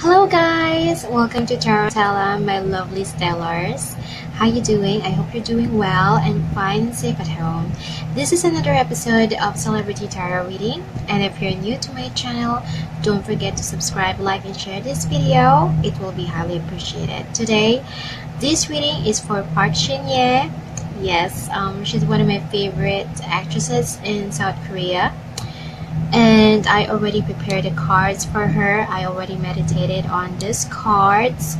Hello guys! Welcome to Tarotella, my lovely stellars. How you doing? I hope you're doing well and fine and safe at home. This is another episode of Celebrity Tarot Reading, and if you're new to my channel, don't forget to subscribe, like, and share this video. It will be highly appreciated. Today, this reading is for Park Shin Hye. Yes, she's one of my favorite actresses in South Korea. And I already prepared the cards for her. I already meditated on these cards.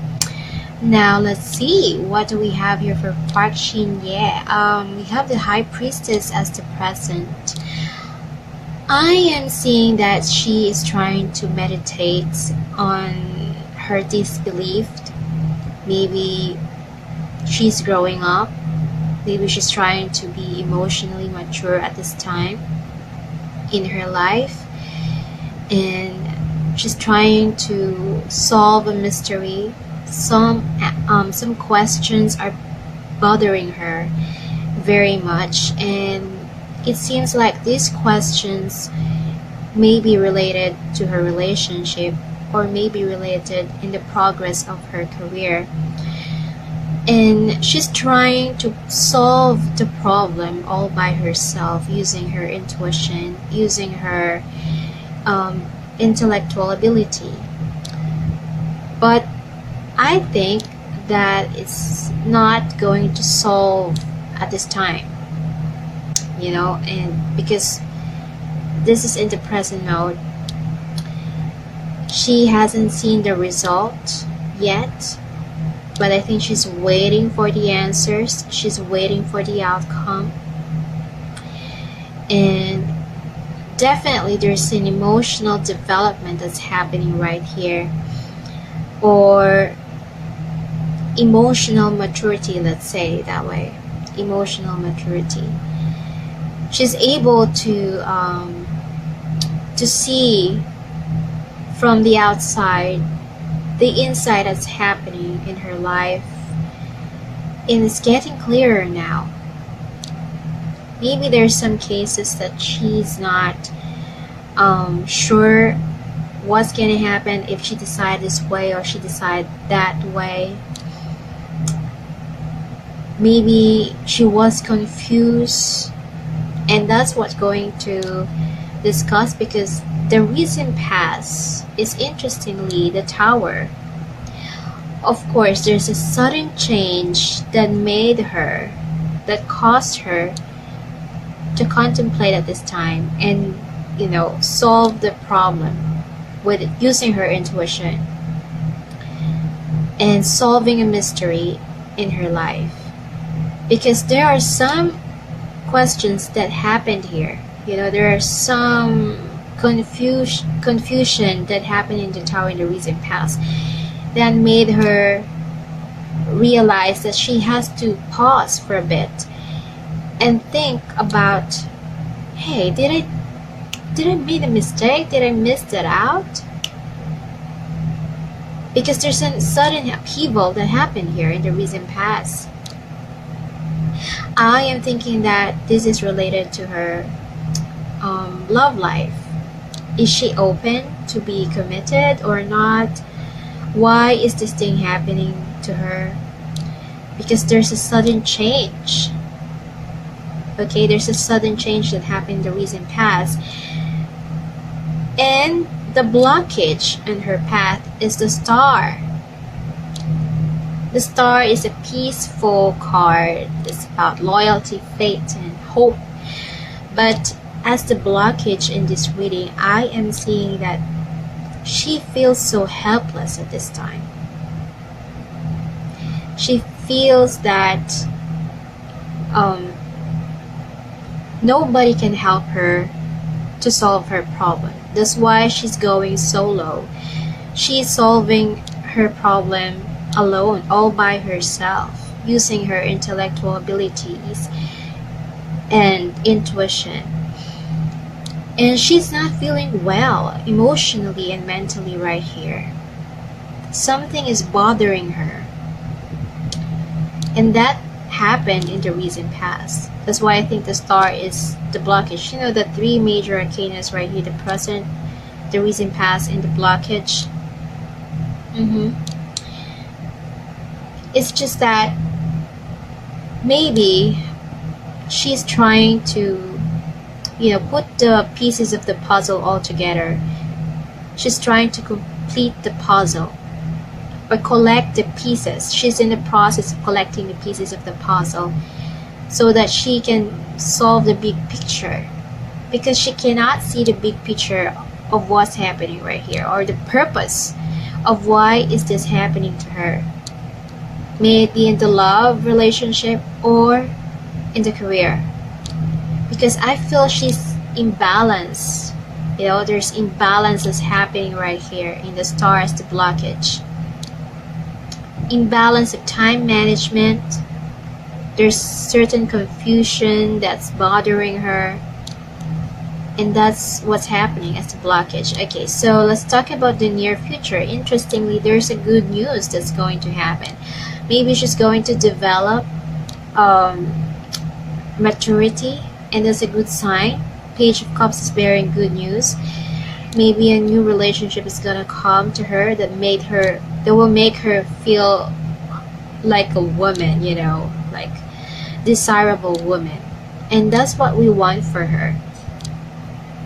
Now let's see, what do we have here for Park Shin Hye? We have the High Priestess as the present. I am seeing that she is trying to meditate on her disbelief. Maybe she's growing up. Maybe she's trying to be emotionally mature at this time in her life, and she's trying to solve a mystery. Some questions are bothering her very much, and it seems like these questions may be related to her relationship or may be related in the progress of her career. And she's trying to solve the problem all by herself, using her intuition, using her intellectual ability. But I think that it's not going to solve at this time, and because this is in the present mode, she hasn't seen the result yet. But I think she's waiting for the answers. She's waiting for the outcome. And definitely there's an emotional development that's happening right here. Or emotional maturity, let's say it that way. Emotional maturity. She's able to see from the outside the inside that's happening in her life, and it's getting clearer now. Maybe there's some cases that she's not sure what's gonna happen if she decides this way or she decides that way. Maybe she was confused, and that's what's going to discuss, because the recent past is, interestingly, the Tower. Of course, there's a sudden change that caused her to contemplate at this time and, solve the problem with using her intuition and solving a mystery in her life. Because there are some questions that happened here. There are some confusion that happened in the Tower in the recent past that made her realize that she has to pause for a bit and think about, hey, did I make a mistake? Did I miss that out? Because there's a sudden upheaval that happened here in the recent past. I am thinking that this is related to her love life. Is she open to be committed or not? Why is this thing happening to her? Because there's a sudden change. Okay, there's a sudden change that happened in the recent past. And the blockage in her path is the Star. The Star is a peaceful card. It's about loyalty, faith, and hope. But as the blockage in this reading, I am seeing that she feels so helpless at this time. She feels that nobody can help her to solve her problem. That's why she's going solo. She's solving her problem alone, all by herself, using her intellectual abilities and intuition. And she's not feeling well emotionally and mentally right here. Something is bothering her. And that happened in the recent past. That's why I think the Star is the blockage. The three major arcanas right here, the present, the recent past, and the blockage. Mm-hmm. It's just that maybe she's trying to, put the pieces of the puzzle all together. She's trying to complete the puzzle or collect the pieces. She's in the process of collecting the pieces of the puzzle so that she can solve the big picture, because she cannot see the big picture of what's happening right here, or the purpose of why is this happening to her. May it be in the love relationship or in the career, because I feel she's imbalanced. There's imbalances happening right here in the stars, the blockage. Imbalance of time management. There's certain confusion that's bothering her, and that's what's happening as the blockage. Okay, so let's talk about the near future. Interestingly, there's a good news that's going to happen. Maybe she's going to develop maturity, and that's a good sign. Page of Cups is bearing good news. Maybe a new relationship is gonna come to her that will make her feel like a woman, like desirable woman. And that's what we want for her,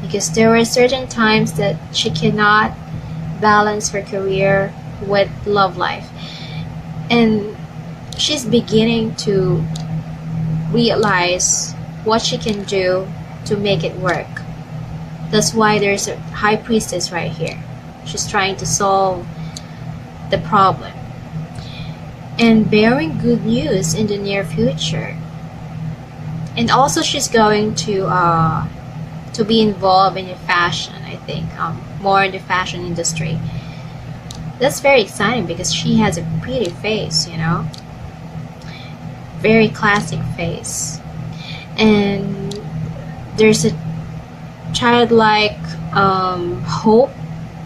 because there are certain times that she cannot balance her career with love life, and she's beginning to realize what she can do to make it work. That's why there's a high priestess right here. She's trying to solve the problem and bearing good news in the near future. And also she's going to be involved in the fashion, I think, more in the fashion industry. That's very exciting because she has a pretty face, very classic face, and there's a childlike hope,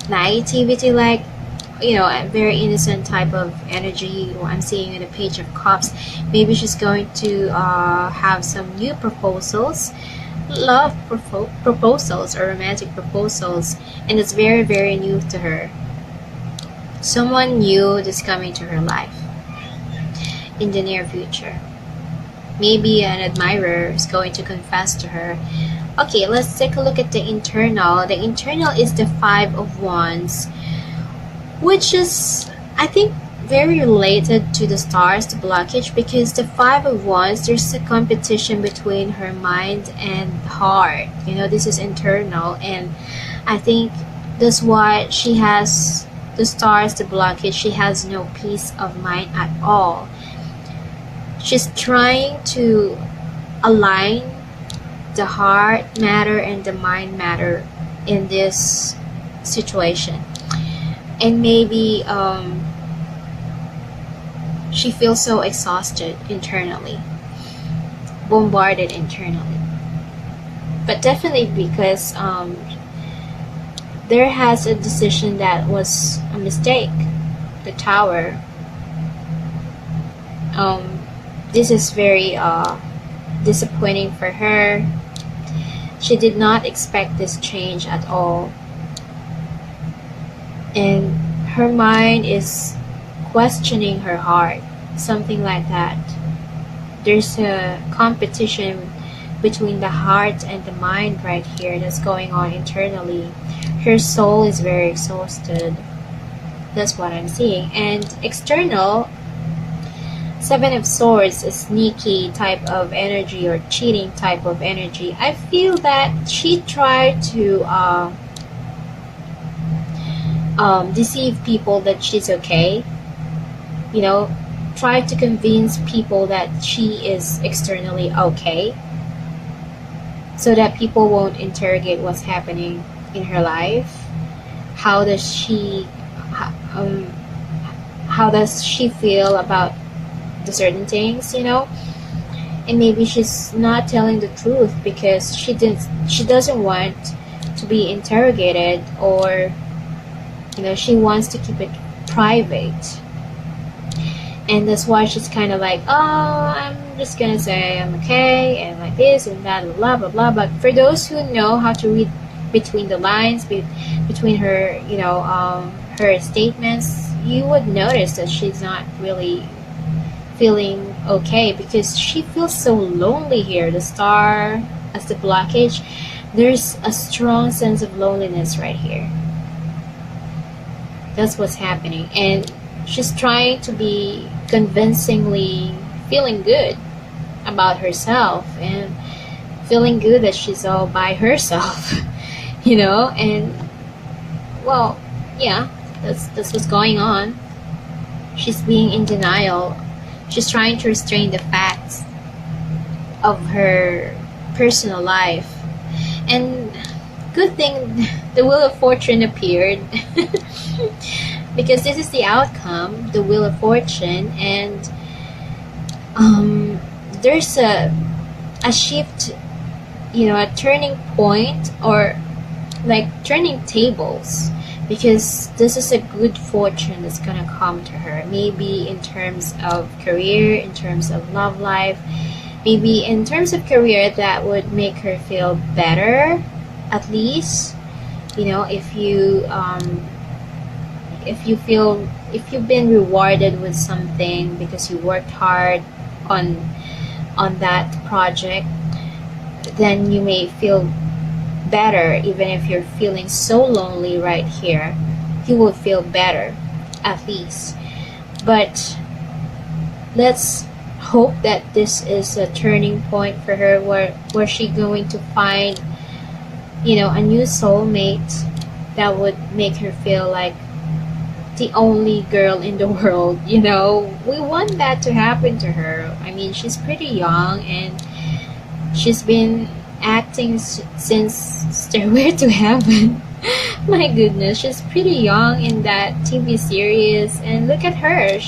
naivety, like a very innocent type of energy I'm seeing in the Page of Cups. Maybe she's going to have some new proposals, love proposals or romantic proposals, and it's very, very new to her. Someone new that's coming to her life in the near future. Maybe an admirer is going to confess to her. Okay, let's take a look at the internal. The internal is the Five of Wands, which is, I think, very related to the stars, the blockage, because the Five of Wands, there's a competition between her mind and heart. This is internal, and I think that's why she has the stars, the blockage. She has no peace of mind at all. She's trying to align the heart matter and the mind matter in this situation. And maybe she feels so exhausted internally, bombarded internally. But definitely because there has a decision that was a mistake, the Tower. This is very disappointing for her. She did not expect this change at all, and her mind is questioning her heart, something like that. There's a competition between the heart and the mind right here that's going on internally. Her soul is very exhausted. That's what I'm seeing. And external, Seven of Swords, a sneaky type of energy or cheating type of energy. I feel that she tried to deceive people that she's okay. Try to convince people that she is externally okay, so that people won't interrogate what's happening in her life. How does she feel about the certain things, and maybe she's not telling the truth because she doesn't want to be interrogated, or she wants to keep it private. And that's why she's kind of like, I'm just gonna say I'm okay and like this and that, blah blah blah. But for those who know how to read between the lines, between her her statements, you would notice that she's not really feeling okay because she feels so lonely here. The star as the blockage, there's a strong sense of loneliness right here. That's what's happening, and she's trying to be convincingly feeling good about herself and feeling good that she's all by herself. And well, yeah, that's what's going on. She's being in denial. She's trying to restrain the facts of her personal life. And good thing the Wheel of Fortune appeared because this is the outcome, the Wheel of Fortune, and there's a shift, a turning point, or like turning tables, because this is a good fortune that's gonna come to her, maybe in terms of career, in terms of love life. Maybe in terms of career, that would make her feel better, at least. If you've been rewarded with something because you worked hard on that project, then you may feel better. Even if you're feeling so lonely right here, you will feel better, at least. But let's hope that this is a turning point for her, where she's going to find a new soulmate that would make her feel like the only girl in the world. We want that to happen to her. I mean, she's pretty young, and she's been acting since Stairway to Heaven. My goodness, she's pretty young in that TV series, and look at her.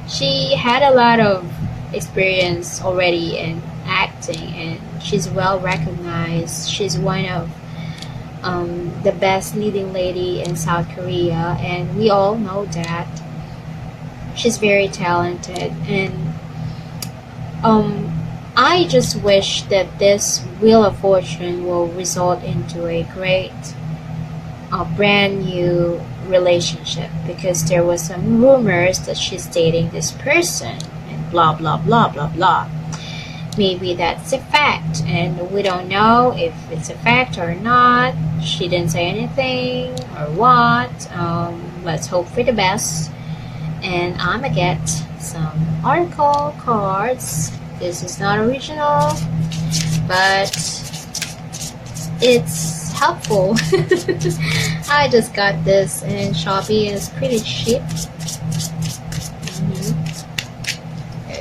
She had a lot of experience already in acting, and she's well recognized. She's one of the best leading lady in South Korea, and we all know that. She's very talented, and I just wish that this Wheel of Fortune will result into a great, brand new relationship, because there was some rumors that she's dating this person and blah blah blah blah blah. Maybe that's a fact, and we don't know if it's a fact or not. She didn't say anything or what. Let's hope for the best. And I'm gonna get some oracle cards. This is not original, but it's helpful. I just got this in Shopee, and it's pretty cheap.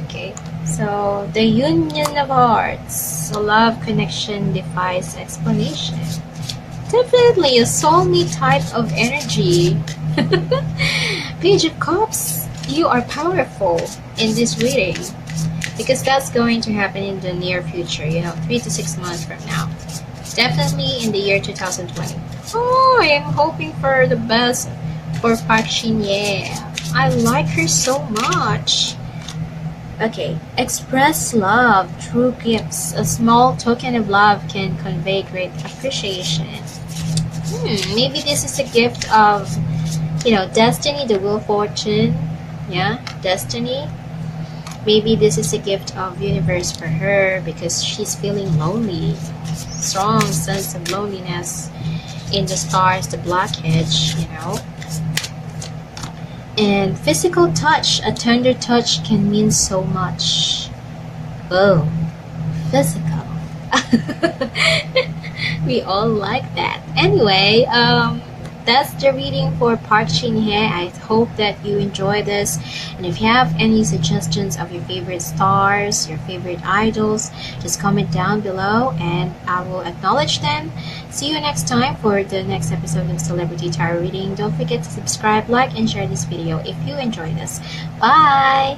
Okay, so the Union of Hearts, a love connection defies explanation. Definitely a soulmate type of energy. Page of Cups, you are powerful in this reading, because that's going to happen in the near future, 3 to 6 months from now. Definitely in the year 2020. Oh, I am hoping for the best for Park Shin Hye. I like her so much. Okay, express love through gifts. A small token of love can convey great appreciation. Maybe this is a gift of, destiny, the Wheel of Fortune. Yeah, destiny. Maybe this is a gift of universe for her, because she's feeling lonely. Strong sense of loneliness in the stars, the blockage, And physical touch, a tender touch can mean so much. Oh, physical. We all like that. Anyway, that's the reading for Park Shin Hye. I hope that you enjoy this, and if you have any suggestions of your favorite stars, your favorite idols, just comment down below and I will acknowledge them. See you next time for the next episode of Celebrity Tarot Reading. Don't forget to subscribe, like, and share this video if you enjoy this. Bye!